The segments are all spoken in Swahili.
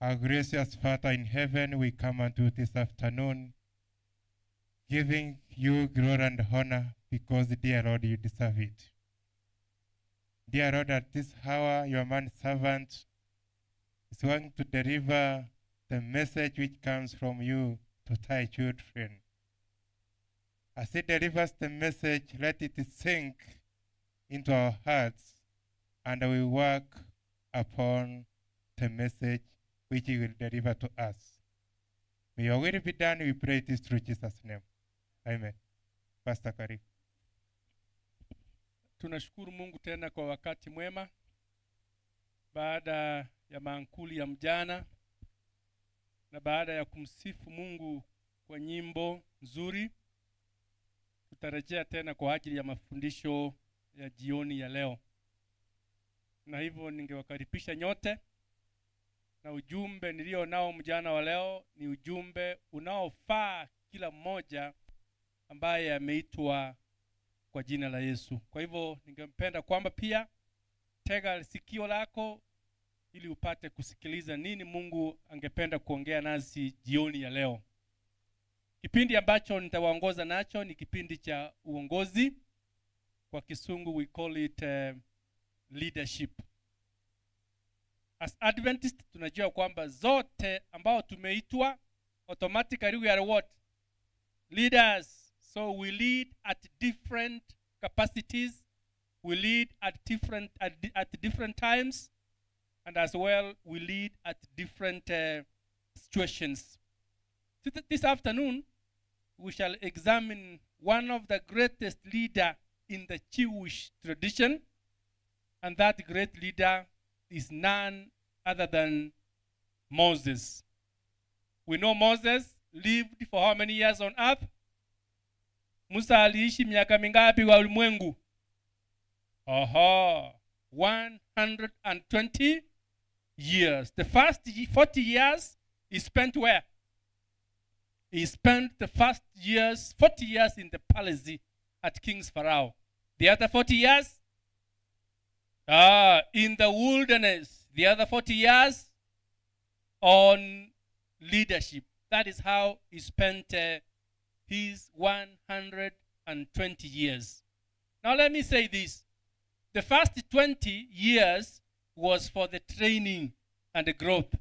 Our gracious Father in heaven, we come unto this afternoon, giving you glory and honor because, dear Lord, you deserve it. Dear Lord, at this hour, your man servant is going to deliver the message which comes from you to thy children. As he delivers the message, let it sink into our hearts, and we work upon the message which he will deliver to us. May your will be done, we pray this through Jesus' name. Amen. Pastor Kari. Tunashukuru Mungu tena kwa wakati mwema. Baada ya maankuli ya mjana na baada ya kumsifu Mungu kwa nyimbo nzuri, tutarejea tena kwa ajili ya mafundisho ya jioni ya leo. Na hivyo ningewakaribisha nyote, na ujumbe nilio nao mjana wa leo ni ujumbe unaofaa kila mmoja ambaye ameitwa kwa jina la Yesu. Kwa hivyo ningempenda kwamba pia tega sikio lako ili upate kusikiliza nini Mungu angependa kuongea nasi jioni ya leo. Kipindi ambacho nitawaongoza nacho ni kipindi cha uongozi. Kwa Kisungu we call it leadership. As Adventist tunajua kwamba zote ambao tumeitwa automatically we are what? Leaders. So we lead at different capacities. We lead at different times, and as well we lead at different situations. This afternoon we shall examine one of the greatest leader in the Jewish tradition, and that great leader is none other than Moses. We know Moses lived for how many years on earth? Musa aliishi miaka mingapi wa ulimwengu? 120 years. The first 40 years he spent where? He spent the first 40 years in the palace at King's Pharaoh. The other 40 years in the wilderness. The other 40 years on leadership. That is how he spent his 120 years. Now let me say this. The first 20 years was for the training and the growth.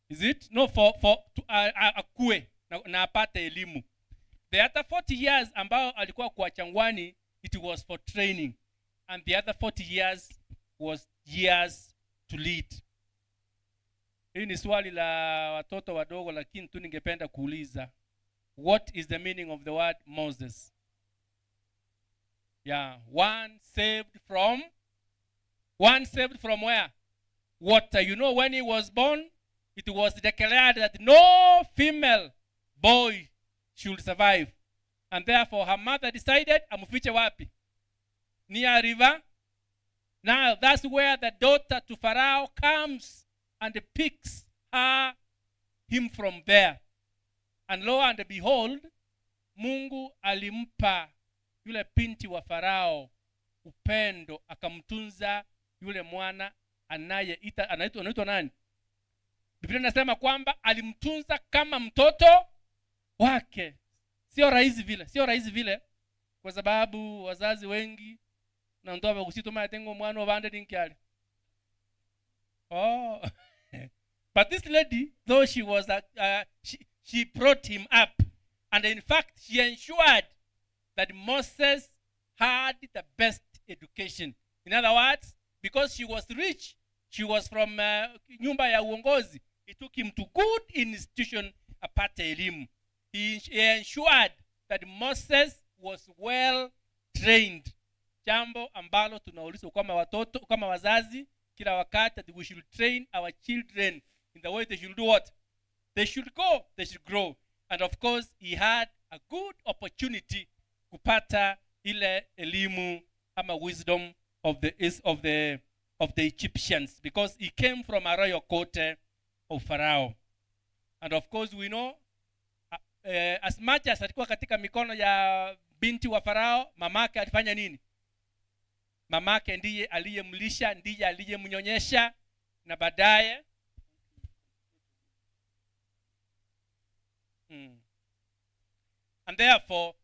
Is it? No, for akue na apate elimu. The other 40 years ambao alikuwa kwa changwani, it was for training. And the other 40 years was years to lead. Hii ni swali la watoto wadogo, lakini tu ningependa kuuliza. What is the meaning of the word Moses? Yeah, one saved from where? Water. You know, when he was born, it was declared that no female boy should survive. And therefore her mother decided, amufiche wapi? Near a river. Now that's where the daughter to Pharaoh comes and picks him from there. And lo and behold, Mungu alimpa yule binti wa Farao upendo, akamtunza yule mwana anaitwa nani? Biblia inasema kwamba alimtunza kama mtoto wake. Sio rahisi vile kwa sababu wazazi wengi na ndoa kusitoma yatengo mwana wabande dinkiale. But this lady, though she was she brought him up, and in fact she ensured that Moses had the best education. In other words, because she was rich, she was from nyumba ya uongozi, he took him to good institution apate elimu. He ensured that Moses was well trained. Jambo ambalo tunaulizwa kama wazazi kila wakati, that we should train our children in the way they should do what? They should go, they should grow. And of course, he had a good opportunity kupata ile elimu ama wisdom of the Egyptians, because he came from a royal court of Pharaoh. And of course, we know as much as alikuwa katika mikono ya binti wa Pharaoh, mamake alifanya nini? Mamake ndiye aliyemlisha, ndiye aliyemnyonyesha, na baadaye And therefore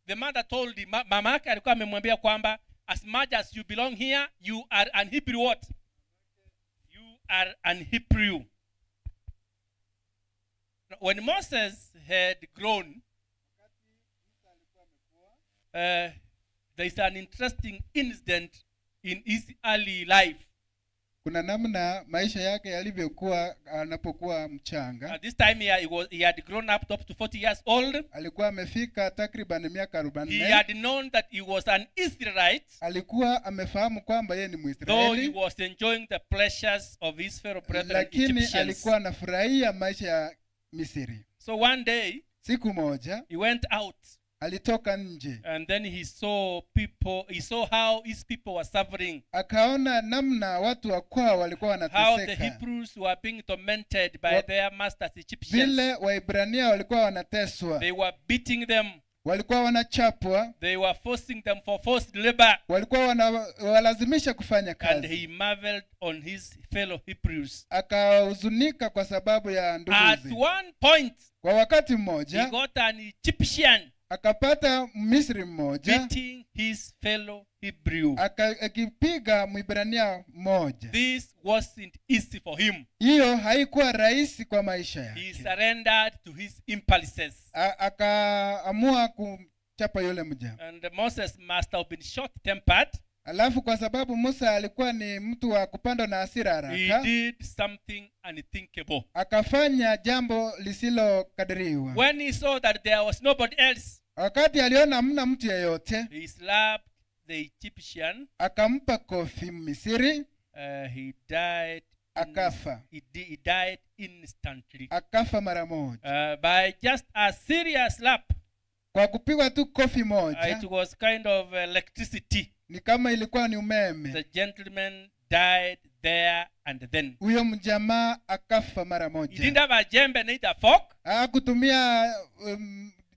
the mother told him, mama yake alikuwa amemwambia kwamba as much as you belong here, you are an Hebrew what? You are an Hebrew. When Moses had grown, there is an interesting incident in his early life. Kuna namna maisha yake yalivyokuwa anapokuwa mchanga. This time he had grown up to 40 years old. Alikuwa amefika takriban miaka 40. He had known that he was an Israelite. Alikuwa amefahamu kwamba yeye ni Though Mwisraeli. he was enjoying the pleasures of his fellow brethren Lakini Egyptians. alikuwa anafurahia maisha ya Misri. So one day Siku moja he went out. alitoka nje. And then he saw how his people were suffering. Akaona namna watu wa kwao walikuwa How the wanateseka. Hebrews were being tormented by their masters Egyptians. Vile Waebrania walikuwa wanateswa. They were beating them. Walikuwa wanachapwa. They were forcing them for forced labor. Walikuwa wanawalazimisha kufanya And kazi. he marveled on his fellow Hebrews. Akahuzunika kwa sababu ya At nduguzi. one point, Kwa wakati he mmoja got an Egyptian akapata Misri mmoja beating his fellow Hebrew. akipiga Mwibrania mmoja. This wasn't easy for him. Hiyo haikuwa rahisi kwa maisha He yake. surrendered to his impulses. Akaamua kumchapa yule mja. And Moses must have been short-tempered. Alafu kwa sababu Musa alikuwa ni mtu wa kupandwa na hasira He haraka, did something unthinkable. akafanya jambo lisilokadiriwa. When he saw that there was nobody else, Wakati aliona hamna mtu yeyote, he slapped the Egyptian. akampa kofi Misri, He died. akafa. He died instantly. Akafa mara moja. By just a serious slap. Kwa kupigwa tu kofi It moja, was kind of electricity. ni kama ilikuwa ni umeme. The gentleman died there and then. Huyo mjamaa akafa mara He didn't moja. have a jembe, neither a fork. Hakutumia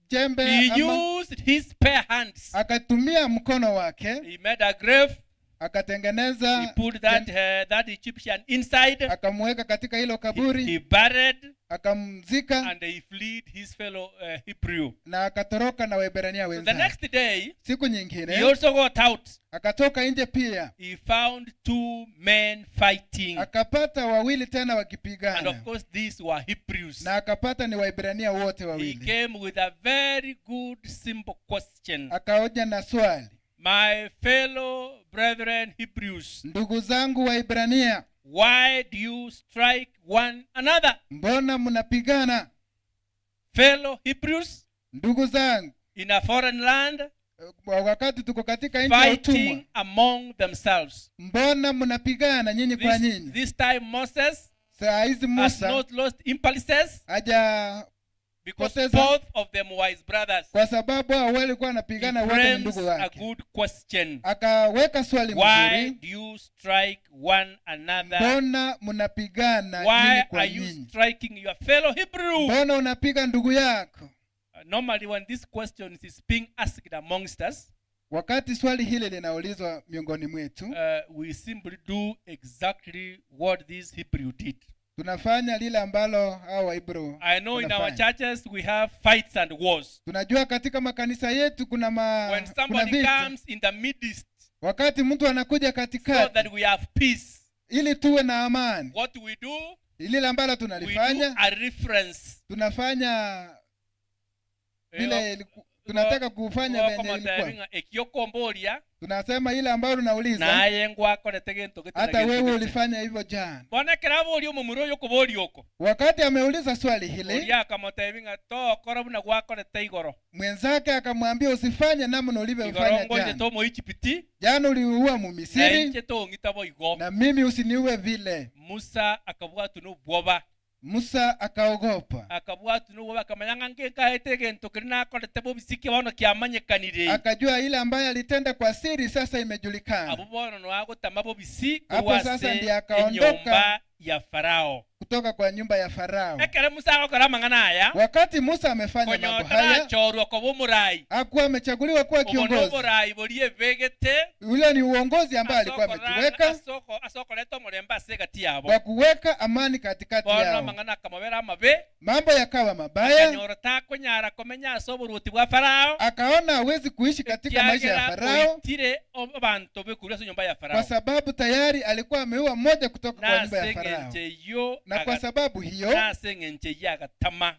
jembe He ama, used his bare hands. akatumia mkono wake, He made a grave. He akatengeneza, put that Egyptian inside. akamweka katika hilo He kaburi, buried. akamzika And he fled his fellow Hebrew. na akatoroka na Waebrania The wenzake. next day, Siku he nyingine also got out. akatoka nje pia, He found two men fighting. akapata wawili tena And of wakipigana, course, these were Hebrews. na akapata ni Waebrania wote He wawili. came with a very good, simple question. Akaoja na swali, My fellow brethren Hebrews, ndugu zangu Waebrania, why do you strike one another? mbona mnapigana? Fellow Hebrews Ndugu zangu, in a foreign land, wakati tuko katika nchi ya utumwa, fighting among themselves. mbona mnapigana nyinyi kwa nyinyi? This time Moses Saa hizi has Musa not lost impulses haja, because poteza, both of them were his brothers. kwa sababu hao walikuwa He wanapigana wote ni frames ndugu a wake. good question. Akaweka swali Why mzuri, do you strike one another? mbona mnapigana nyinyi Why kwa are you nyinyi? striking your fellow Hebrew? Mbona unapiga ndugu yako? Normally when this question is being asked amongst us, Wakati swali hili linaulizwa miongoni mwetu, we simply do exactly what this Hebrew did. tunafanya lile ambalo hao Waibro I know in our wanafanya. churches we have fights and wars. Tunajua katika makanisa yetu kuna When kuna somebody vita. comes in the midst Wakati mtu anakuja so katikati that we have peace, ili tuwe na amani, what do we do? lile ambalo We do tunalifanya, a reference. tunafanya vile tunataka kufanya venye ilikuwa. Ekiokombolia Tunasema ile ambayo tunauliza, naye ngwakorete gintu hata wewe ulifanya hivyo jana. bonekera boli omumuro yokoboli oko Wakati ameuliza swali hili, oria akamotebinga to korabuna gwakorete igoro mwenzake akamwambia usifanye namna ulivyofanya igoro ngoje jana. to moichipiti Jana uliua na Mumisiri inche to ngitabo igo. na mimi usiniue vile. Musa akabwatu no bwoba, Musa akaogopa, akabwatu no bwoba kamanyanga ngekahete gintu kiri nakorete bo bisike bono kiamanyekanire akajua ile ambayo alitenda kwa siri sasa imejulikana. abo bono no agotama bo bisi Hapo sasa ndiye akaondoka nyumba ya Farao. kutoka kwa nyumba ya Farao. ekere Musa agokora amang'ana aya Wakati Musa amefanya mambo konyotara haya, achorwa koba omorai hakuwa amechaguliwa kuwa obo kiongozi. nomorai borie begete Ule ni uongozi ambao alikuwa amejiweka asokoreta omorembe ase egati yabo kwa kuweka amani katikati bono yao. amang'ana akamobera amabe Mambo yakawa mabaya, akanyora takonyara komenya ase oboruoti bwa Farao akaona hawezi kuishi katika maisha ya Farao oitire abantu bekuru ase nyumba ya kwa Farao sababu tayari alikuwa ameua mmoja kutoka kwa nyumba ya Farao. naseng'enche yo Na kwa sababu hiyo, naseng'enche ye agatama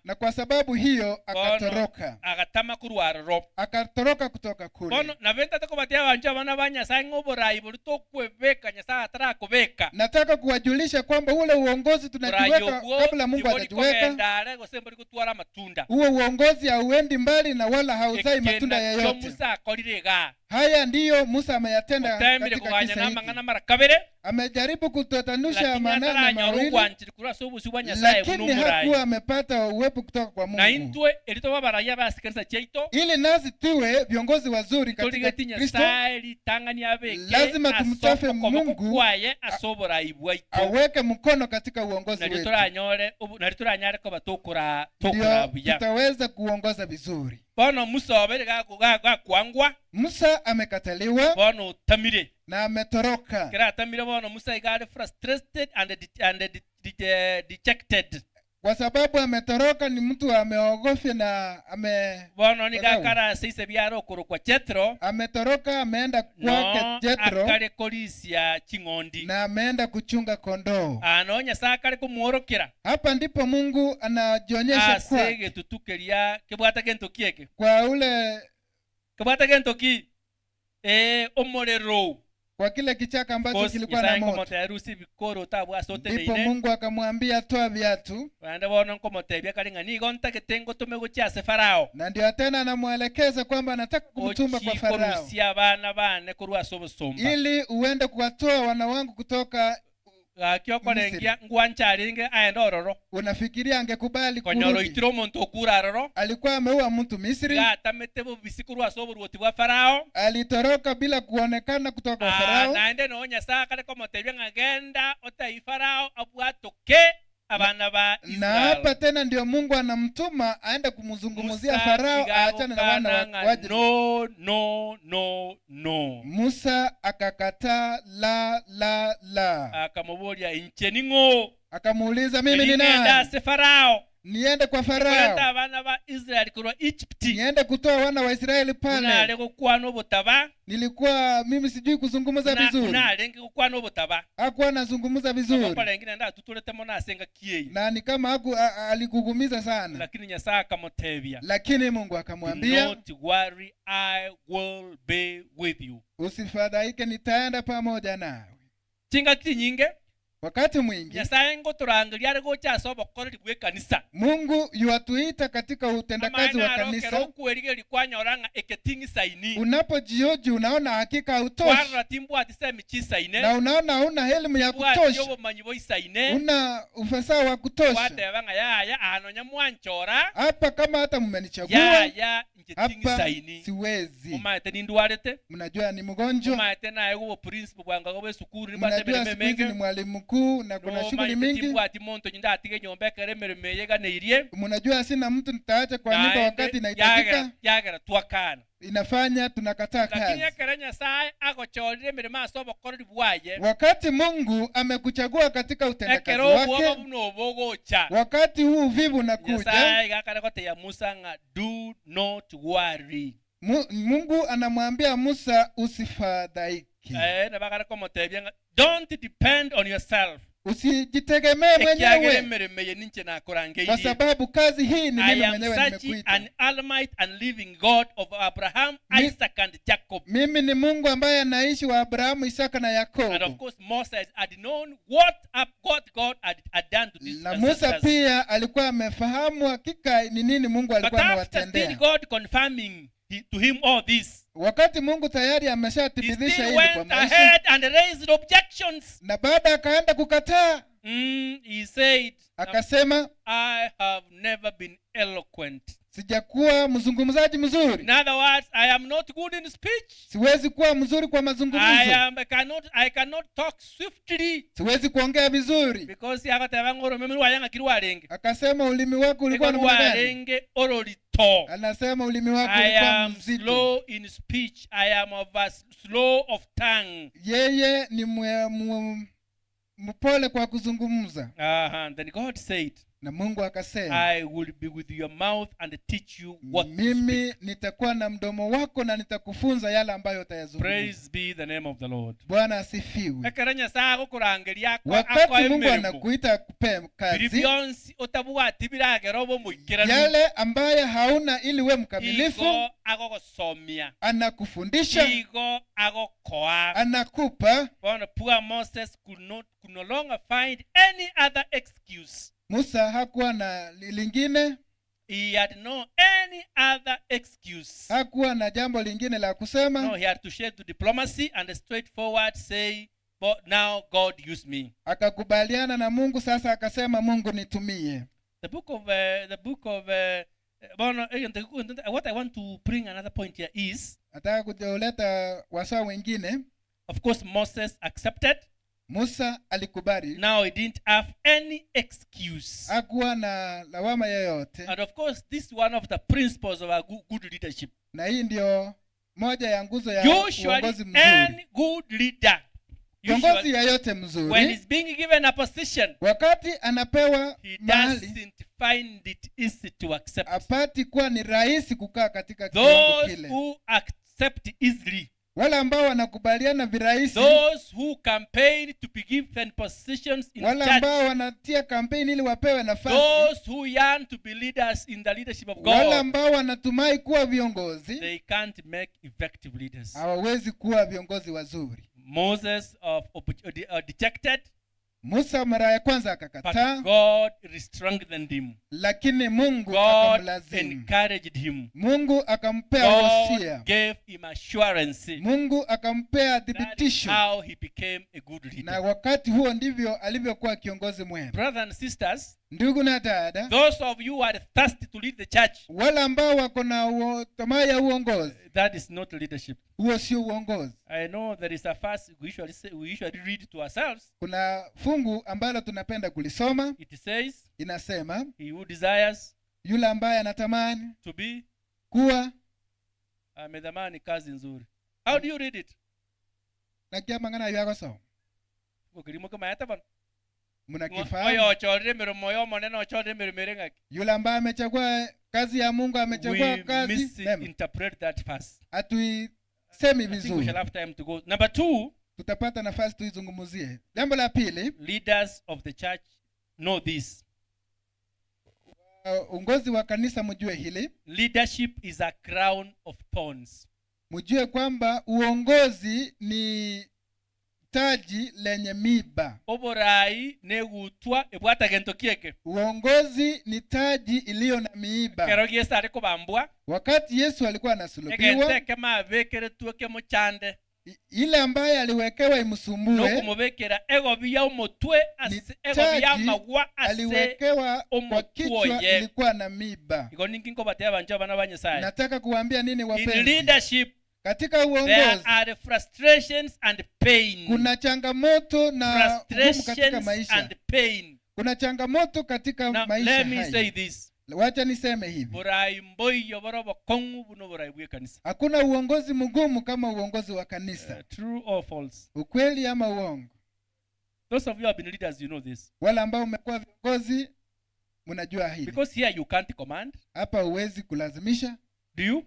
akatoroka. agatama kurwaroro Akatoroka kutoka kule. bono nabentate kobatia abancho abana ba Nyasaye ng'oborai bori tokwebeka Nyasaye atarakobeka Nataka kuwajulisha kwamba ule uongozi tunajiweka kabla Mungu hajajiweka. ndare gose mbori gutwara amatunda Huo uongozi hauendi mbali na wala hauzai matunda yoyote. Musa akorire ga Haya ndiyo Musa ameyatenda utemire katika kuganya kisa namang'ana hiki. mara kabere Amejaribu kutotanusha maneno manana mawili, mawili kura sobusi bwa Nyasaye lakini bunumurai hakuwa amepata uwepo kutoka kwa na Mungu. intwe elito babaraya basikanisa chaito Ili nasi tuwe viongozi wazuri katika toligati Kristo, Nyasaye litangani abeke lazima tumtafe Mungu kwaye asoborai bwaito aweke mkono katika uongozi na wetu. litoranyore na litoranyare ko batokura Ndio buya tutaweza kuongoza vizuri. bono Musa obere ga kwangwa Musa amekataliwa bono tamire na ametoroka. kira tamire bono Musa igare frustrated and dejected Kwa sababu ametoroka, ni mtu ameogofya na bono ni gakara seise byaro kurukwa Jethro ametoroka, ameenda kwake Jethro akare kolisia ching'ondi na ameenda kuchunga kondoo. anonya sakare kumworokera Hapa ndipo Mungu anajionyesha asege tutukeria kibwata gento kieke kwa ule kibwata gento ki omorero kwa kile kichaka ambacho kilikuwa na moto. motarusi bikoro tabwa sote Ndipo neine Mungu akamwambia toa viatu, bande bono nkomotebya kali ngani gonta ketengo tumego chase Farao na ndio tena anamuelekeza kwamba anataka kumtuma kwa Farao korusia bana bane kurwa sobosomba ili uende kuwatoa wana wangu kutoka. kyokorengia ngwancharinge aenda ororo Unafikiria angekubali konyoro kurudi? itiro muntu okura aroro Alikuwa ameua mtu Misri, gatamete bo bisikurwa soboruoti bwa Farao alitoroka bila kuonekana kutoka kwa Farao. naende no Nyasaye kale komotebya ngagenda otai Farao abwatoke abana ba Na hapa Israel tena ndio Mungu anamtuma aende kumzungumzia Farao aachane na wana wa Israeli. no Musa akakataa, la. akamubulia incheningo Akamuuliza, mimi ni nenda nani? se Farao Niende kwa kwenda Farao, abana ba Israel kurwa Egypt niende kutoa wana wa Israeli pale. unale kukwana obutaba Nilikuwa mimi sijui kuzungumza vizuri. unalenge kukwana obutaba Hakuwa anazungumza vizuri, kolengine nda tutulete mona asenga kiei na ni kama alikugumiza sana. lakini Nyasaye akamutebya Lakini Mungu akamwambia, not worry, I will be with you. usifadhaike, nitaenda pamoja nawe. Chinga kinyinge Wakati mwingi Nyasaye ngoturangiria ari gocha obokoreri bwe kanisa Mungu yuatuita katika utendakazi wa kanisa. okuerige likwanyoranga eketingi saini Unapojioji unaona hakika hautoshi, warra timbu atisemi chisaine na unaona huna elimu ya kutosha, yobo manyibo isaine una ufasaha wa kutosha. watebanga yaya anonya mwanchora Hapa kama hata mmenichagua yaya nketingi hapa saini siwezi. umaete nindwarete Mnajua ni mgonjwa, umaete naye go principal bwanga go sukuru mnajua siku hizi ni mwalimu mkuu na kuna shughuli mingi. timbu ati monto nyinda atige nyombe kere mereme yega neirie Mnajua sina mtu nitaacha kwa nyumba wakati inahitajika, yagera twakana inafanya tunakataa lakini kazi. ekere Nyasaye agochorire emirimo ase obokoreri bwaye Wakati Mungu amekuchagua katika utendakazi ekero obwoba wake, buno obogocha wakati huu uvivu unakuja, Nyasaye gakare goteya Musa nga do not worry Mungu anamwambia Musa usifadhaike. nabakare komotebya nga don't depend on yourself Usijitegemee ekiagere mwenyewe, emirimo ye ninche kwa nakorangeirie sababu kazi hii ni I mimi am mwenyewe such nimekuita. an almighty and living God of Abraham, Mi- Isaac and Jacob. Mimi ni Mungu ambaye anaishi wa Abrahamu, Isaka na And of Yakobo. course Moses had known what God had done to these Na Musa ancestors. pia alikuwa amefahamu hakika ni nini Mungu But alikuwa after still amewatendea. God confirming to him all this, Wakati Mungu tayari he ameshathibitisha still hili kwa went maisha, ahead and raised objections. na baada akaenda kukataa, He said, akasema I have never been eloquent sijakuwa mzungumzaji mzuri. In other words, I am not good in speech. Siwezi kuwa mzuri kwa mazungumzo. I cannot talk swiftly. Siwezi kuongea vizuri. Because yakatavangoro mimi wayanga kirwarenge. Akasema ulimi wako ulikuwa na maana gani? Orolito. Anasema ulimi wako ulikuwa mzito. I am slow in speech. I am slow of tongue. Yeye ni mpole kwa kuzungumza. Then God said, na Mungu akasema, I will be with your mouth and teach you what to speak. Mimi nitakuwa na mdomo wako na nitakufunza yale ambayo utayazungumza. Praise be the name of the Lord. Bwana asifiwe. Ekaranya saa kurangeria kwa wakati Mungu anakuita kupe kazi, yale ambayo hauna ili we mkamilifu, anakufundisha, anakupa. Poor Moses could no longer find any other excuse. Musa hakuwa na lingine. He had no any other excuse. Hakuwa na jambo lingine la kusema. No, he had to share to diplomacy and straightforward say, but now God use me. Akakubaliana na Mungu, sasa akasema Mungu nitumie. What I want to bring another point here is, nataka kuleta wasaa wengine. Of course Moses accepted. Musa alikubali. Now he didn't have any excuse. Hakuwa na lawama yoyote. And of course this is one of the principles of a good leadership. Na hii ndio moja ya nguzo ya uongozi mzuri. Any good leader, kiongozi yeyote mzuri, when he's being given a position, wakati anapewa mahali, he doesn't find it easy to accept. Apati kuwa ni rahisi kukaa katika kiwango kile. Those who accept easily, wale ambao wanakubaliana virahisi, those who campaign to be given positions in wale ambao wanatia campaign ili wapewe nafasi, those who yearn to be leaders in the leadership of God, wale ambao wanatumai kuwa viongozi, they can't make effective leaders. Hawawezi kuwa viongozi wazuri. Moses dejected. Musa mara ya kwanza akakataa. But God strengthened him. Lakini Mungu akamlazimu. God encouraged him. Mungu akampea wosia. God gave him assurance. Mungu akampea thibitisho. That's how he became a good leader. Na wakati huo ndivyo alivyokuwa kiongozi mwema. Brothers and sisters, ndugu na dada, those of you who are thirsty to lead the church, wale ambao wako na tamaa ya uongozi, that is not leadership. Huo sio uongozi. I know there is a verse we usually read to ourselves. Kuna fungu ambalo tunapenda kulisoma. It says, inasema, he who desires, yule ambaye anatamani to be, kuwa, amedhamani kazi nzuri. How do you read it? Nakia ngana yako so. Ukirimo kama yataban. Mnakifahamu? Yule ambaye amechagua kazi ya Mungu, amechagua kazi. Interpret that verse. Semi vizuri. We shall have time to go. Number 2, tutapata nafasi tuizungumzie. Jambo la pili, leaders of the church know this. Uongozi wa kanisa mjue hili. Leadership is a crown of thorns. Mjue kwamba uongozi ni taji lenye miba. Oborai negutwa ebwata gento kieke. Uongozi ni taji iliyo na miiba. Kero Yesu aliko bambwa. Wakati Yesu alikuwa anasulubiwa, egente kama vekere tuke muchande. Ile ambaye aliwekewa imsumbue, no kumubekera ego bya umutwe ego bya magwa ase aliwekewa kwa kichwa ilikuwa na miba. Iko ningingo batea banja bana banyesai. Nataka kuambia nini wapenzi? In leadership, katika uongozi, there are frustrations and pain. Kuna changamoto na ngumu katika maisha. And pain. Kuna changamoto katika maisha haya. Let me say this. Wacha niseme hivi. Hakuna uongozi mgumu kama uongozi wa kanisa. True or false? Ukweli ama uongo? Those of you have been leaders, you know this. Wale ambao umekuwa viongozi mnajua hili. Because here you can't command. Hapa huwezi kulazimisha. Do you?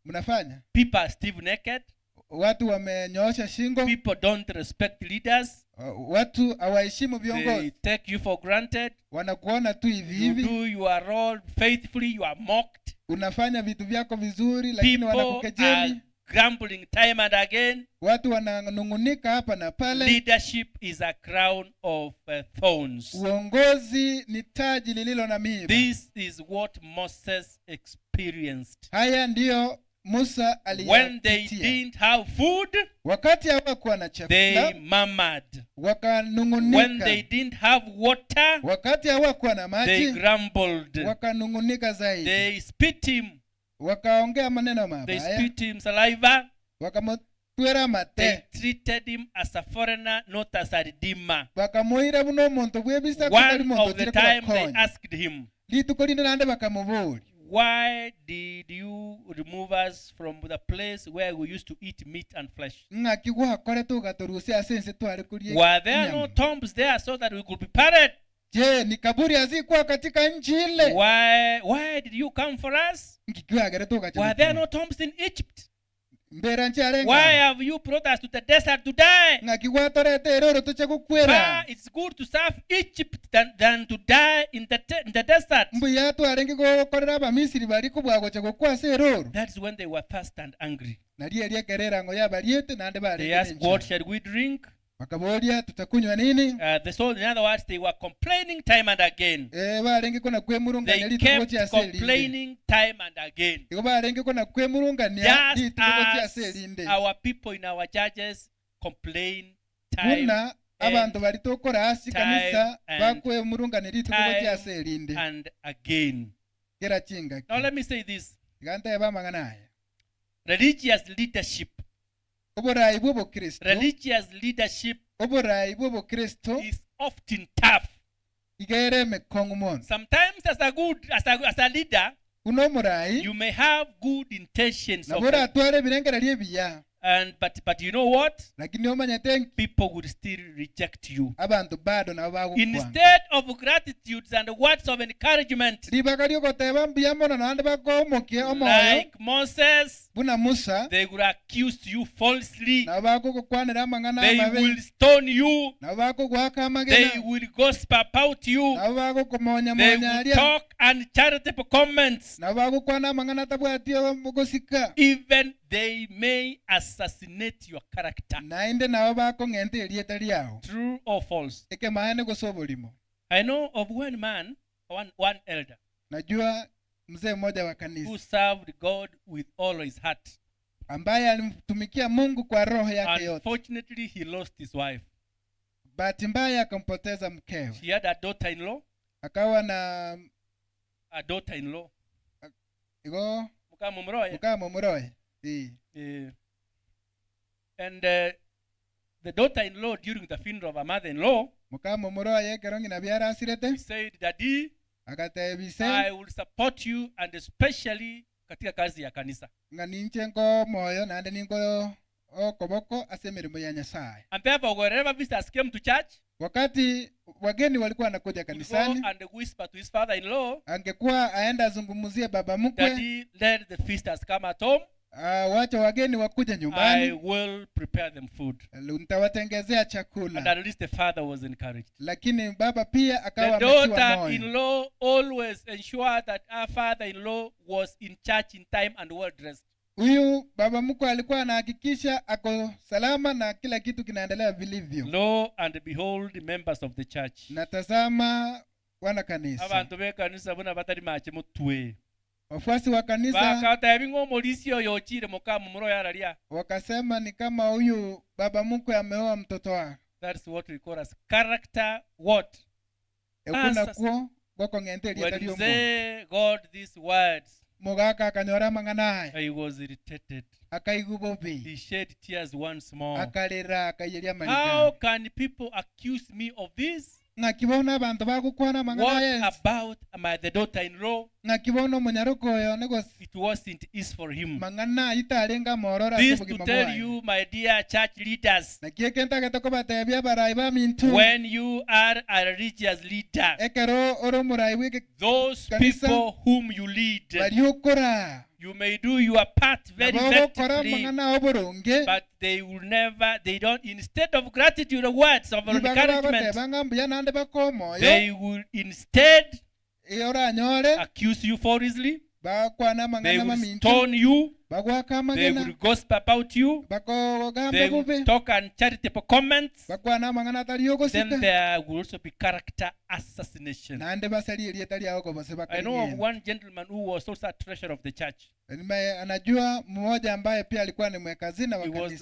Mnafanya? People are stiff naked. Watu wamenyoosha shingo. People don't respect leaders. Watu hawaheshimu viongozi. They take you for granted. Wanakuona tu hivi hivi. You do your role faithfully, you are mocked. Unafanya vitu vyako vizuri lakini wanakukejeli. Grumbling time and again. Watu wananungunika hapa na pale. Leadership is a crown of thorns. Uongozi ni taji lililo na miiba. This is what Moses experienced. Haya ndiyo Musa when they aliyapitia. didn't have food, Wakati hawakuwa na they chakula murmured. When wakanungunika. they didn't have water, Wakati hawakuwa na they maji grumbled. wakanungunika zaidi. They spit him. Wakaongea maneno They mabaya. spit him saliva. Wakamutwera They mate. treated him as a foreigner, not as a redeemer. Wakamuhira buno omuntu bwebisa kutali One muntu of the kiri time they kubakonya. asked him, Lituko lino nande bakamubuli. why did you remove us from the place where we used to eat meat and flesh? Ngaki gwakore tugaturusia asense twari kurie. Were there no tombs there so that we could be buried? Je, ni kaburi hazikuwa katika nchi ile? Why did you come for us? Ngikwagere tugacha. Were there no tombs in Egypt? Mbera ncharenga. Why have you brought us to the desert to die? Ngaki gwatorete roro tuche kukwera. It's good to serve Egypt than to die in the desert. Mbu yatu arengi gukorera abamisiri bari kubwagocha gukwase roro. That's when they were thirsty and angry. Nariye ryekerera ngo yabariete nande bari. They asked, what shall we drink? Wakabolia tutakunywa nini? So in other words, they were complaining time and again. Barengi kuna kwemurunganya They kept complaining time and again. Barengi kuna kwemurunganya just as our people in our churches complain time abantu bari tokora hasi kanisa bakwemurunganya lituko cyaselinde and again. Kera chinga. Now let me say this. Ganta bamangana. Religious leadership. Religious leadership is often tough. Sometimes as a leader, you may have good intentions of it. But you know what? People would still reject you. Instead of gratitude and words of encouragement, like Moses, they would accuse you falsely. They will stone you. They will gossip about you. They will talk uncharitable comments. Even they may assassinate your character. True or false? I know of one man, one elder, who served God with all his heart. Unfortunately, he lost his wife. She had a daughter-in-law. A daughter-in-law. And the daughter-in-law, during the funeral of her mother-in-law, he said, Daddy, I will support you, and especially katika kazi ya kanisa. And therefore, wherever visitors came to church, wakati wageni walikuwa wanakuja kanisani, and whisper to his father-in-law, angekuwa aenda azungumzie baba mkwe, Daddy, let the visitors come at home. Wacha wageni wakuja nyumbani. I will prepare them food. Nitawatengezea chakula. And at least the father was encouraged. Lakini baba pia akawa ametiwa moyo. The daughter-in-law always ensured that her father-in-law was in church in time and well dressed. Huyu baba mkwe alikuwa anahakikisha ako salama na kila kitu kinaendelea vilivyo. Lo and behold, members of the church. Natazama wana kanisa. Abantu be kanisa bona batari mache mutwe. Wafuasi wa kanisa wakasema ni kama huyu baba mkwe ameoa mtoto wake. That's what we call as character what? Ekuna kuo goko ngenteli ataliyo mo. When say God these words, Mogaka akanyora manganaye. He was irritated. Akaigubobi. He shed tears once more. Akalira akayelia malika. How can people accuse me of this? Ngakibona abantu bagukwana manganaye. What about the daughter-in-law? Ngakibona munyaruko yo negos. It wasn't easy for him. Mangana italenga morora this to tell you, my dear church leaders, nakiyekenta gatoko batebya baraiba mintu. When you are a religious leader, ekero oro muraiwe those people whom you lead, bariokora. You may do your part very effectively, but they will never, they don't, instead of gratitude or words of encouragement, they will instead accuse you falsely, they will stone you, They will gossip about you. They will talk uncharitable comments. Then there will also be character assassination. I know of one gentleman who was also a treasurer of the church. He was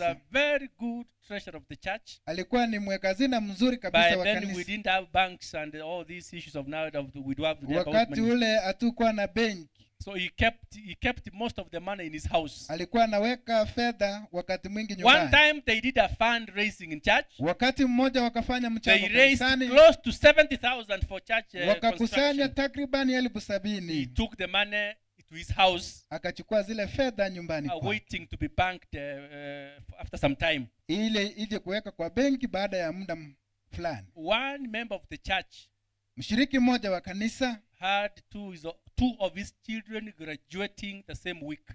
a very good treasurer of the church. By then we didn't have banks and all these issues of now we do have money. So he kept most of the money in his house. One time they did a fundraising in church. They raised close to 70,000 for church construction. He took the money to his house, waiting to be banked after some time. One member of the church had two of his children graduating the same week.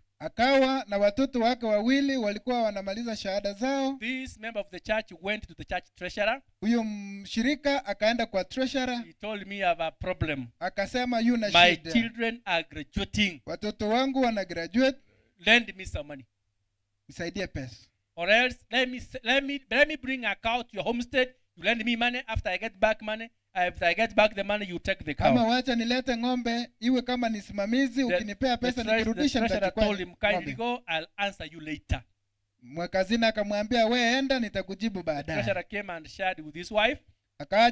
This member of the church went to the church treasurer. He told me I have a problem. My children are graduating. Lend me some money. Or else let me bring a cow to your homestead. You lend me money. After I get back money, if I get back the money, you take the cow. The treasurer told him, kindly go, I'll answer you later. The treasurer came and shared with his wife. They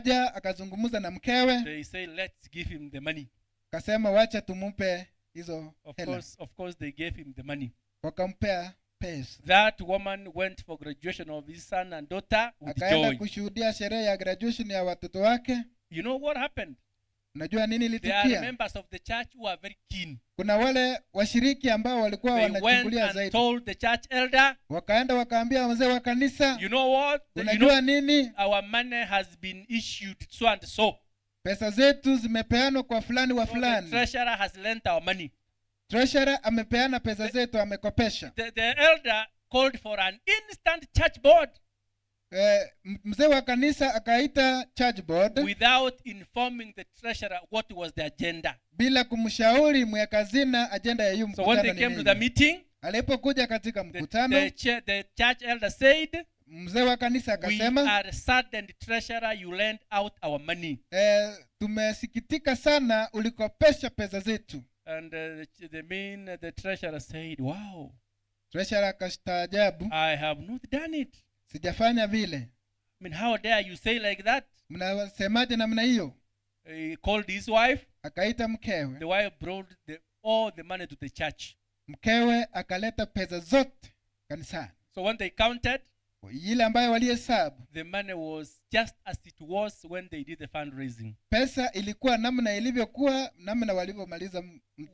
say, let's give him the money. Of course, they gave him the money. That woman went for graduation of his son and daughter with joy. You know what happened? There are members of the church who are very keen. They went and told the church elder, you know what? Our money has been issued so and so. The treasurer has lent our money. The elder called for an instant church board. Without informing the treasurer what was the agenda. So when they came to the meeting, the church elder said, we are saddened, treasurer, you lend out our money. And the treasurer said, wow, I have not done it. I mean, how dare you say like that? He called his wife. The wife brought all the money to the church. So when they counted, the money was just as it was when they did the fundraising.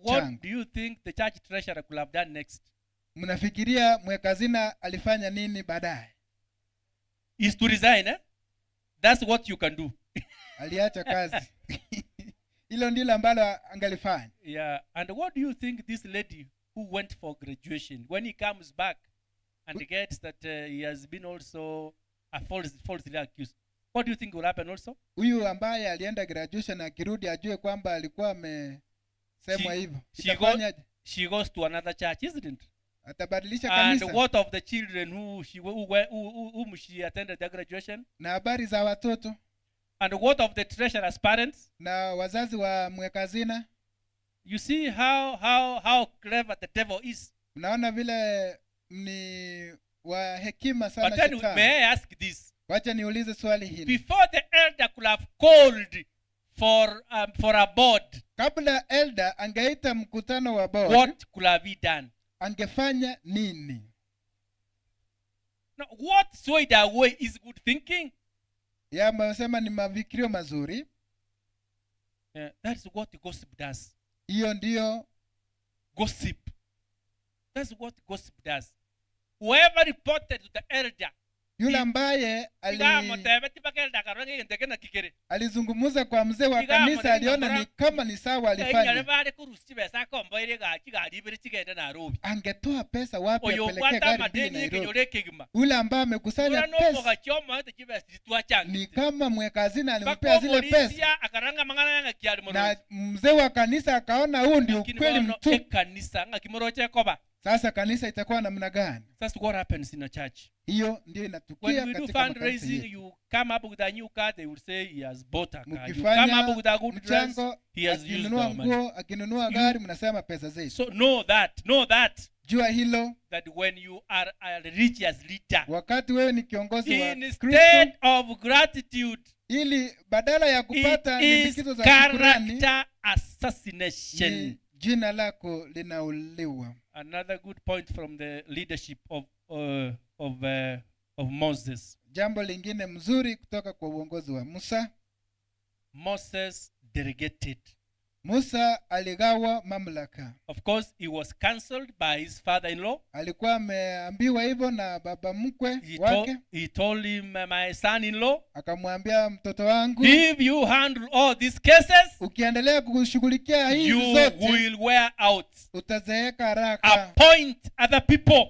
What do you think the church treasurer could have done next? Is to resign, eh? That's what you can do. Yeah, and what do you think this lady who went for graduation, when he comes back and gets that he has been also falsely accused, what do you think will happen also? She goes to another church, isn't it? And what of the children whom she attended their graduation? And what of the treasurer's parents? You see how clever the devil is. But then may I ask this? Before the elder could have called for a board, what could have he done? Angefanya nini? Now, what swayed away is good thinking. That's what gossip does. Gossip. That's what gossip does. Whoever reported to the elder, yule ambaye alizungumuza kwa mzee wa kanisa, aliona ni kama ni sawa alifanya. Angetoa pesa wapi apeleke gari bila Nairobi? Ule ambaye amekusanya pesa ni kama mwekazina alimpea zile pesa. Na mzee wa kanisa akaona huu ndio ukweli mtupu. Sasa kanisa itakuwa namna gani? That's what happens in a church. Hiyo ndio inatukia When we do katika makanisa fundraising, yetu. you come up with a new car, they will say he has bought a car. You come Mkifanya up with a good dress, mchango, he has used akinunua our money. nguo, akinunua gari, mnasema pesa zetu. So know that Jua hilo, that when you are a religious leader, wakati wewe ni kiongozi wa Kristo, instead of gratitude, ili badala ya it kupata is likizo za shukrani, character assassination. ni jina lako linauliwa. Another good point from the leadership of Moses. Jambo lingine mzuri kutoka kwa uongozi wa Musa. Moses delegated. Musa aligawa mamlaka. Of course, he was cancelled by his father-in-law. Alikuwa ameambiwa hivyo na baba mkwe wake. He told him, my son-in-law, Akamwambia, mtoto wangu, if you handle all these cases, ukiendelea kushughulikia hizi you zote, will wear out. utazeeka haraka. Appoint other people.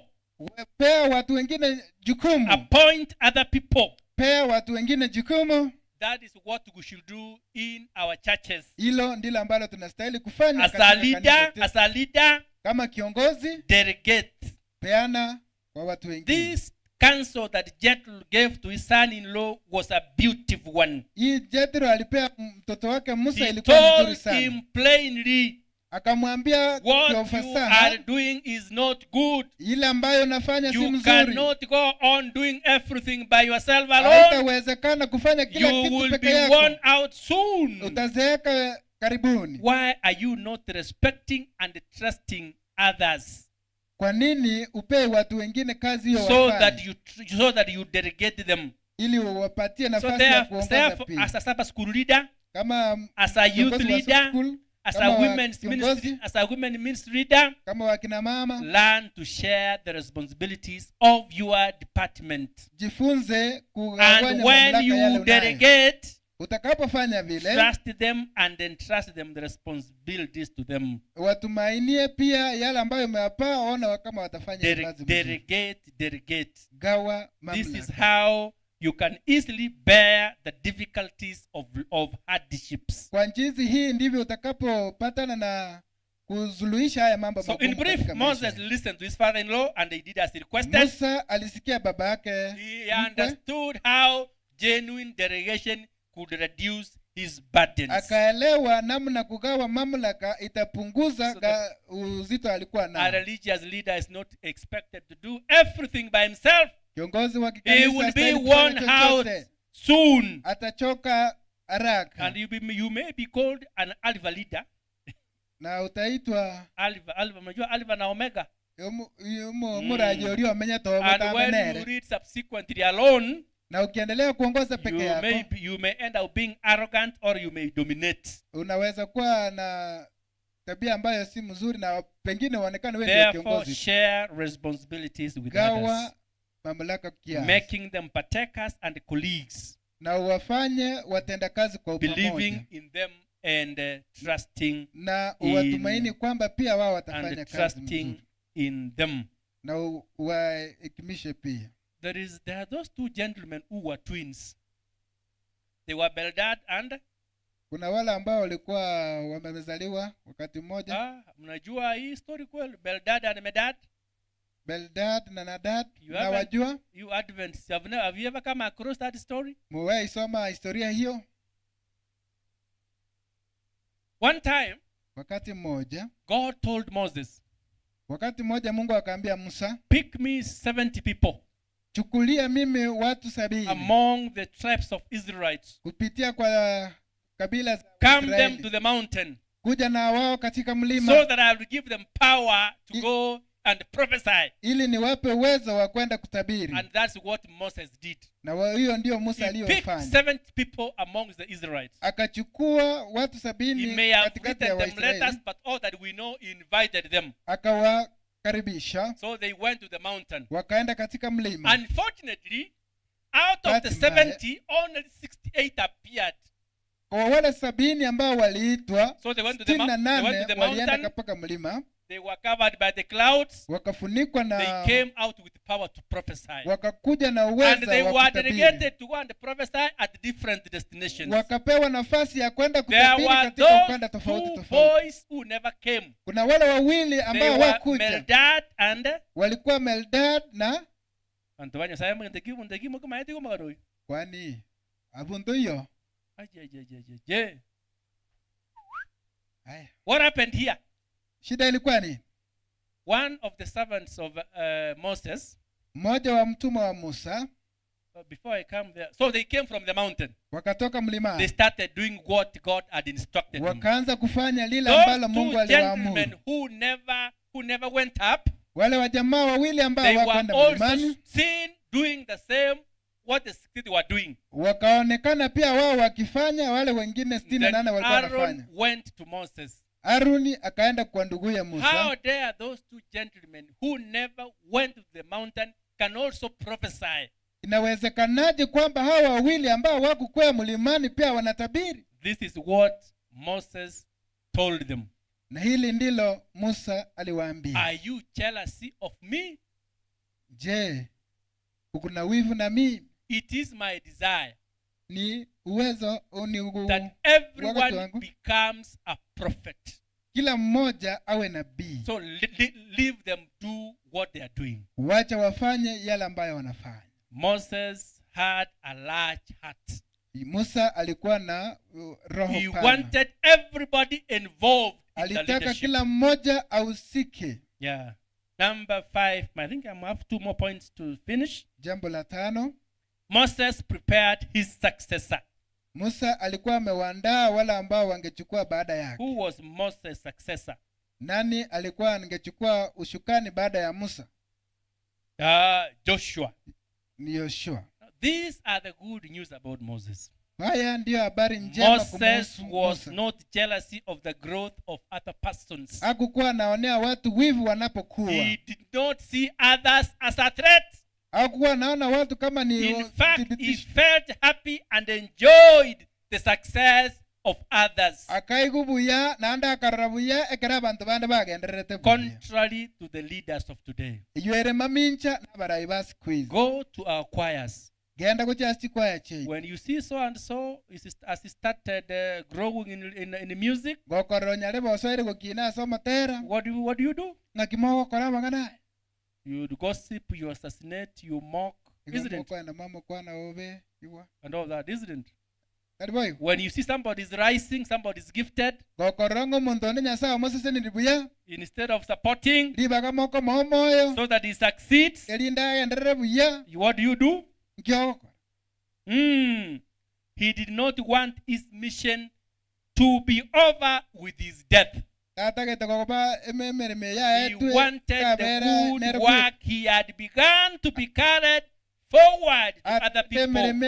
Pea watu wengine jukumu. Appoint other people. Pea watu wengine jukumu. That is what we should do in our churches. Hilo ndilo ambalo tunastahili kufanya As a leader, kama kiongozi, delegate. peana kwa watu wengine. This counsel that Jethro gave to his son-in-law was a beautiful one. Hii Jethro alipea mtoto wake Musa, He ilikuwa nzuri told sana. him plainly, Akamwambia kwa what you ufasaha, are doing is not good. ile ambayo nafanya si You mzuri. cannot go on doing everything by yourself alone. Haitawezekana kufanya kila You kitu will peke be yako. worn out soon. Utazeeka karibuni. Why are you not respecting and trusting others Kwa nini upee watu wengine kazi hiyo so wafanye? that you delegate them? Ili uwapatie So nafasi ya kuongoza therefore, pia. as a Sabbath school leader, Kama as a youth kiongozi wa leader, school, as kama a women's kiongozi, ministry, as a women ministry leader, kama wakina mama, learn to share the responsibilities of your department. jifunze kugawanya And mamlaka when yale you unayo. delegate, Utakapofanya vile, trust them and entrust them the responsibilities to them. watumainie pia yale ambayo umewapa, ona kama watafanya kazi vizuri. Delegate. Gawa This is mamlaka. how you can easily bear the difficulties of hardships. Kwa jinsi hii ndivyo utakapopatana na kuzuluhisha haya mambo So magumu in brief, katika maisha. Moses listened to his father-in-law and he did as he requested. Musa alisikia baba yake He mkwe, understood how genuine delegation could reduce his burdens. akaelewa namna kugawa mamlaka itapunguza So that uzito alikuwa A nao. religious leader is not expected to do everything by himself. Kiongozi wa He kikanisa will be hastahili worn kufanya out chochote. soon. Atachoka haraka. And you may be called an alpha leader. Na utaitwa Alpha, unajua alpha na omega. muraji ulio amenya tobo And when you tamenere. read subsequently alone, Na ukiendelea kuongoza peke yako, you may end up being arrogant or you may dominate. unaweza kuwa na tabia ambayo si mzuri na pengine uonekane wewe ndio Therefore, kiongozi. share responsibilities with others, Gawa mamlaka kiasi. making them partakers and colleagues, Na uwafanye watendakazi kwa believing pamoja. in them and trusting Na uwatumaini kwamba pia wao watafanya and kazi trusting mzuri. in them. Na uwahekimishe pia. There are those two gentlemen who were twins. They were Bildad and Kuna wale ambao walikuwa wamezaliwa wakati mmoja, mnajua hii story kweli, Bildad and Medad. Bildad na Nadad. You Na haven't- wajua, You Adventists, have you ever come across that story? muwahi soma historia hiyo. One time, Wakati mmoja, God told Moses, Mungu akaambia Musa, pick me 70 people chukulia mimi watu 70 among the tribes of Israelites. kupitia kwa kabila za Come them Israeli. to the mountain Kuja na wao katika mlima, so that I will give them power to go and prophesy. ili niwape uwezo wa kwenda kutabiri. And that's what Moses did. Na hiyo ndio Musa He picked aliyofanya. 70 people among the Israelites. Akachukua watu He 70 may have katikati ya written them letters, Waisraeli, but all that we know, he invited them. akawakaribisha, So they went to the mountain. wakaenda katika mlima. Unfortunately, out of the Bahati mbaya, 70, only 68 appeared. Kwa wale 70 ambao waliitwa, So they went to the 68 walienda mountain. mpaka mlima. They were covered by the clouds. wakafunikwa They na came out with power to prophesy. wakakuja na And uwezo they wa were kutabiri. delegated to go and prophesy at different destinations. Wakapewa nafasi ya kwenda There kutabiri were katika ukanda those tofauti two tofauti. boys who never came. Kuna wale wawili They ambao were hawakuja, Meldad and walikuwa Meldad na Antoine Simon ndegimo kama yeti kama garoi. kwani abundu hiyo. Aje. Haya, What happened here? shida ilikuwa ni One of the servants of Moses, mmoja wa mtumwa wa Musa, before I come there, so they came from the mountain. wakatoka They mlimani, started doing what God had instructed them. wakaanza kufanya lile Those ambalo two Mungu gentlemen aliwaamuru. who never went up, Wale wajamaa wawili ambao they were hawakwenda also mlimani seen doing the same what they were doing. wakaonekana pia wao wakifanya, wale wengine 68 Then walikuwa Aaron wanafanya. went to Moses. Aruni akaenda kwa nduguye How Musa. dare those two gentlemen who never went to the mountain can also prophesy? Inawezekanaje kwamba hawa wawili ambao hawakukwea mlimani pia wanatabiri? This is what Moses told them. Na hili ndilo Musa aliwaambia. Are you jealousy of me? Je, kuna wivu na mimi? It is my desire Ni uwezo that wakati everyone wangu becomes a prophet. kila mmoja awe nabii. So leave them do what they are doing. Wacha wafanye yale ambayo wanafanya. Moses had a large heart. Musa alikuwa na roho He pana. wanted everybody involved in the Alitaka leadership. kila mmoja ahusike. Yeah. Number 5. I think I have 2 more points to finish. Jambo la 5, Moses prepared his successor. Musa alikuwa amewaandaa wale ambao wangechukua baada yake. Who was Moses' successor? Nani alikuwa angechukua ushukani baada ya Musa? Joshua. Ni Yoshua. These are the good news about Moses. Haya ndiyo habari njema Moses kumhusu was Musa. not jealousy of the growth of other persons. Hakukuwa anaonea watu wivu wanapokuwa. He did not see others as a threat. Hakukuwa anaona watu kama ni In fact, he thibitisho. felt happy and enjoyed the success of others, Akaigubuya naanda akarabuya ekera abantu bande bagendererete buya. contrary to the leaders of today. Iywere mamincha n'abarayi ba siku hizi. Go to our choirs. Genda ku kyasi kwaya kye. When you see so and so, as he started growing in music, Gokoronya le bosoire gukina somotera. what do you do? Ngakimo kora mangana. You gossip, you assassinate, you mock, isn't it? Kwa na mama kwa na obe iwa. And all that, isn't it? Kariboy. When you see somebody's rising, somebody's gifted, Gokorongo muntu ne nyasa Moses ni buya. instead of supporting Libaga moko momoyo. so that he succeeds, Elinda enderere buya. what do? Nkyoko. He did not want his mission to be over with his death. He wanted the good work he had begun to be carried forward to other people. And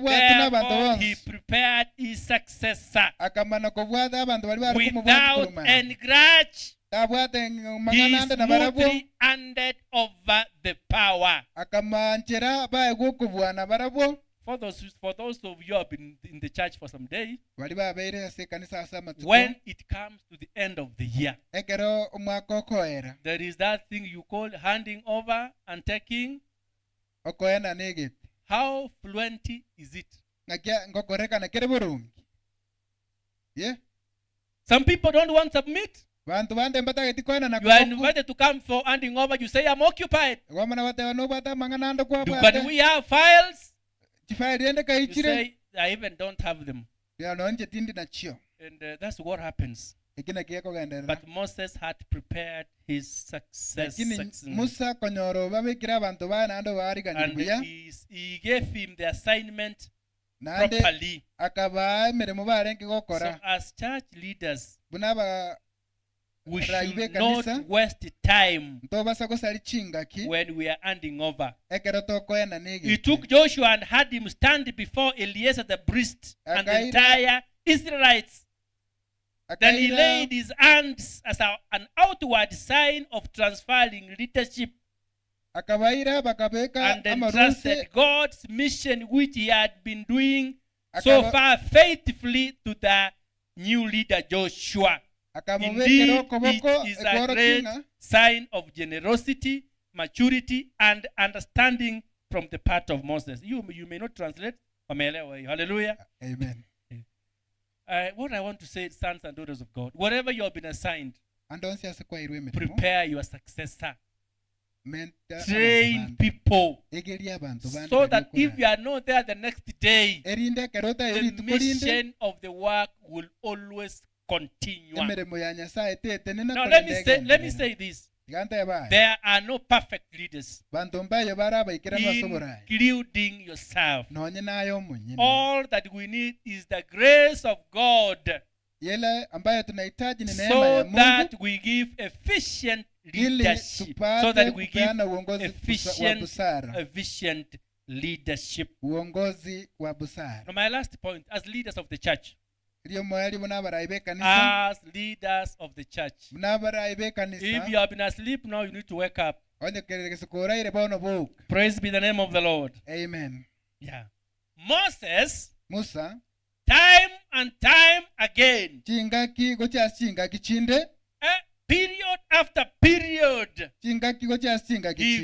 therefore he prepared his successor. Without any grudge, he smoothly handed over the power. For those of you who have been in the church for some days, when it comes to the end of the year, there is that thing you call handing over and taking. How fluent is it? Some people don't want to submit. You are invited to come for handing over. You say, I'm occupied. But we have files. You say, I even don't have them. And that's what happens. But Moses had prepared his success. And he gave him the assignment properly. So as church leaders, we should not waste time when we are handing over. He took Joshua and had him stand before Eleazar the priest and the entire Israelites. Then he laid his hands as an outward sign of transferring leadership and entrusted God's mission, which he had been doing so far faithfully, to the new leader Joshua. Indeed, it is a great sign of generosity, maturity, and understanding from the part of Moses. You may not translate. Hallelujah. Amen. What I want to say, sons and daughters of God, whatever you have been assigned, Prepare prepare your successor. Train people so that if you are not there the next day, the mission of the work will always continue. Now let me say this. There are no perfect leaders, including yourself. All that we need is the grace of God, so that we give efficient leadership, so that we give efficient leadership. Now my last point, as leaders of the church, as leaders of the church, if you have been asleep now, you need to wake up. Praise be the name of the Lord. Amen. Yeah. Moses, Musa, time and time again, period after period, he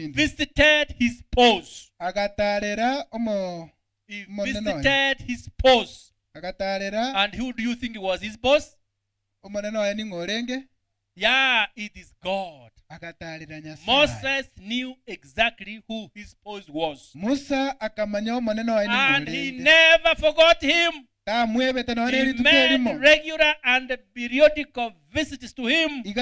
visited his post. He visited his post. And who do you think was his boss? Yeah, it is God. Moses knew exactly who his boss was. And he never forgot him. He made regular and periodical visits to him. He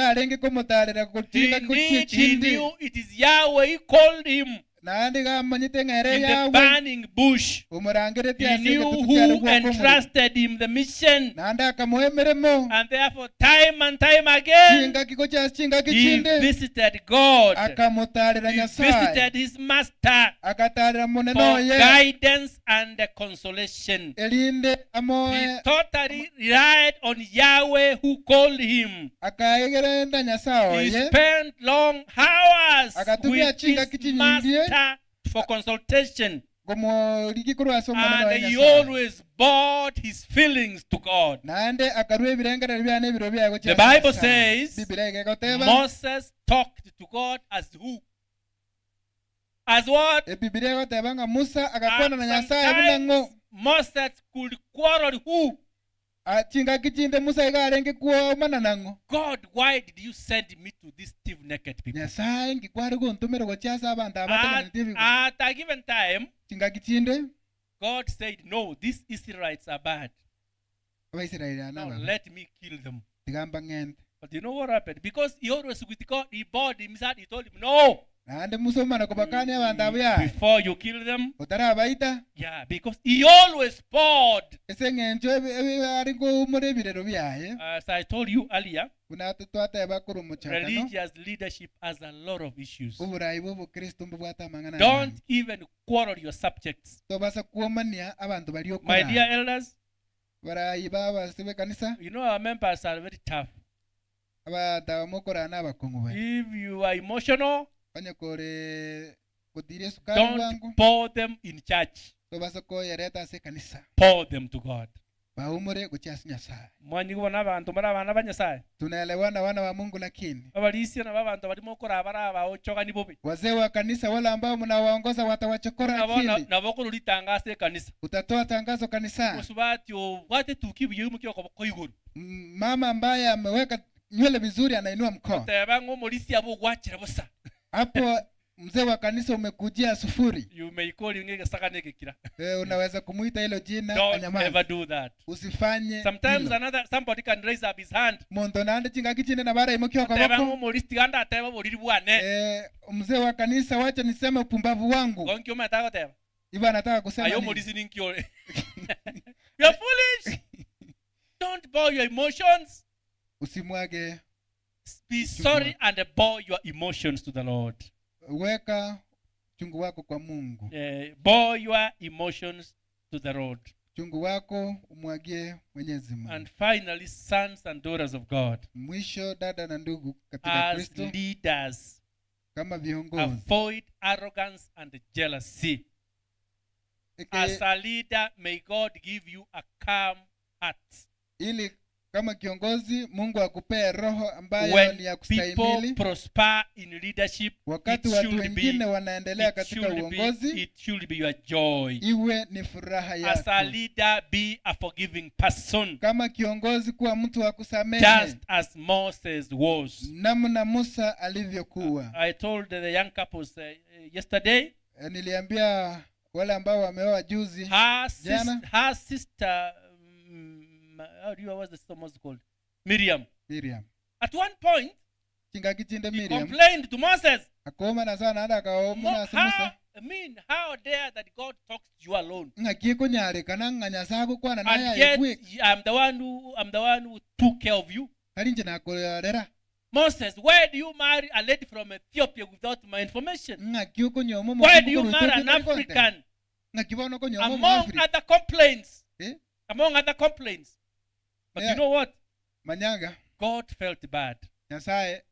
knew it is Yahweh. He called him in the burning bush. He knew who entrusted him the mission. And therefore, time and time again, he visited God. He visited his master for guidance and consolation. He totally relied on Yahweh who called him. He spent long hours with his master for consultation, and he always brought his feelings to God. The Bible says Moses talked to God as who? As what? Sometimes Moses could quarrel who? God, why did you send me to these stiff-necked people? At a given time, God said, no, these Israelites are bad. Now let me kill them. But you know what happened? Because he always with God, he bowed himself, he told him, no. Before you kill them, yeah, because he always poured. As I told you earlier, religious leadership has a lot of issues. Don't even quarrel your subjects. My dear elders, you know our members are very tough. If you are emotional, don't pour them in church. Pour them to God. Tunaelewana wana wa Mungu, lakini wazee wa kanisa wala ambao mnawaongoza watawachokora akili. Utatoa tangazo kanisani. Mama ambaye ameweka nywele vizuri anainua mkono. Hapo mzee wa kanisa umekujia sufuri. Unaweza kumuita hilo jina. Don't ever do that. Usifanye. Sometimes somebody can raise up his hand. Mzee wa kanisa, wacha niseme upumbavu wangu. Iba anataka kusema nini? You're foolish. Don't bow your emotions. Usimwage. Be sorry and bow your emotions to the Lord. Weka chungu wako kwa Mungu. Bow your emotions to the Lord. Chungu wako umwagie Mwenyezi Mungu. And finally, sons and daughters of God, mwisho dada na ndugu katika Kristo, as leaders, kama viongozi, avoid arrogance and jealousy. As a leader, may God give you a calm heart. Ili Kama kiongozi, Mungu akupee roho ambayo ni ya kustahimili. When people prosper in leadership, wakati watu wengine wanaendelea katika uongozi, it should be your joy. Iwe ni furaha yako. As a leader, be a forgiving person. Kama kiongozi, kuwa mtu wa kusamehe. Just as Moses was. Namna Musa alivyokuwa. I told the young couples yesterday. Niliambia wale ambao wameoa juzi. Her sister how do you what's the sister called? Miriam. At one point, he complained to Moses. How dare that God talks to you alone? And yet I'm the one who took care of you. Moses, why do you marry a lady from Ethiopia without my information? Why do you marry an African? Among other complaints. Among other complaints. But you know what? God felt bad. He said,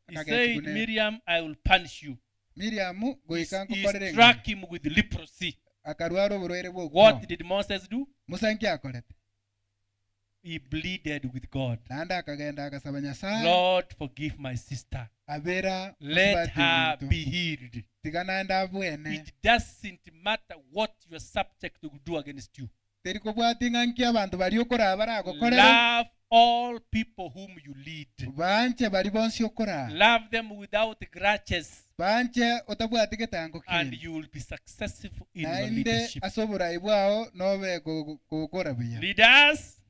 Miriam, I will punish you. He struck him with leprosy. What did Moses do? He pleaded with God. Lord, forgive my sister. Let her be healed. It doesn't matter what you are subject to do against you. Love all people whom you lead. Love them without grudges. And you will be successful in your leadership. Leaders,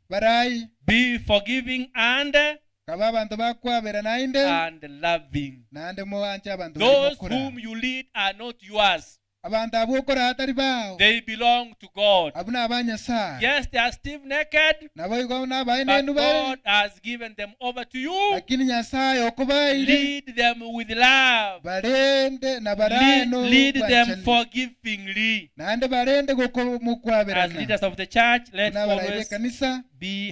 be forgiving and loving. Those whom you lead are not yours. They belong to God. Yes, they are still naked, but God has given them over to you. Lead them with love. Lead them forgivingly. As leaders of the church, let's always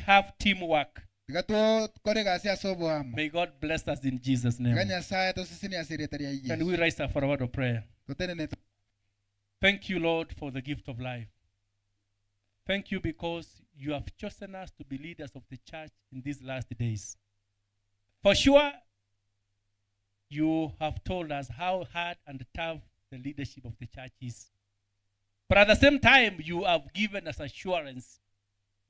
have teamwork. May God bless us in Jesus' name. Can we rise up for a word of prayer? Thank you, Lord, for the gift of life. Thank you because you have chosen us to be leaders of the church in these last days. For sure, you have told us how hard and tough the leadership of the church is. But at the same time, you have given us assurance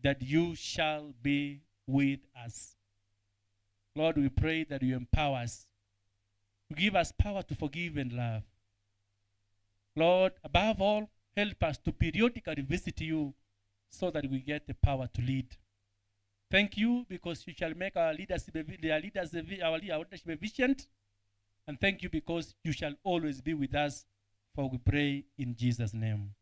that you shall be with us. Lord, we pray that you empower us, to give us power to forgive and love. Lord, above all, help us to periodically visit you so that we get the power to lead. Thank you because you shall make our leadership efficient. And thank you because you shall always be with us, for we pray in Jesus' name.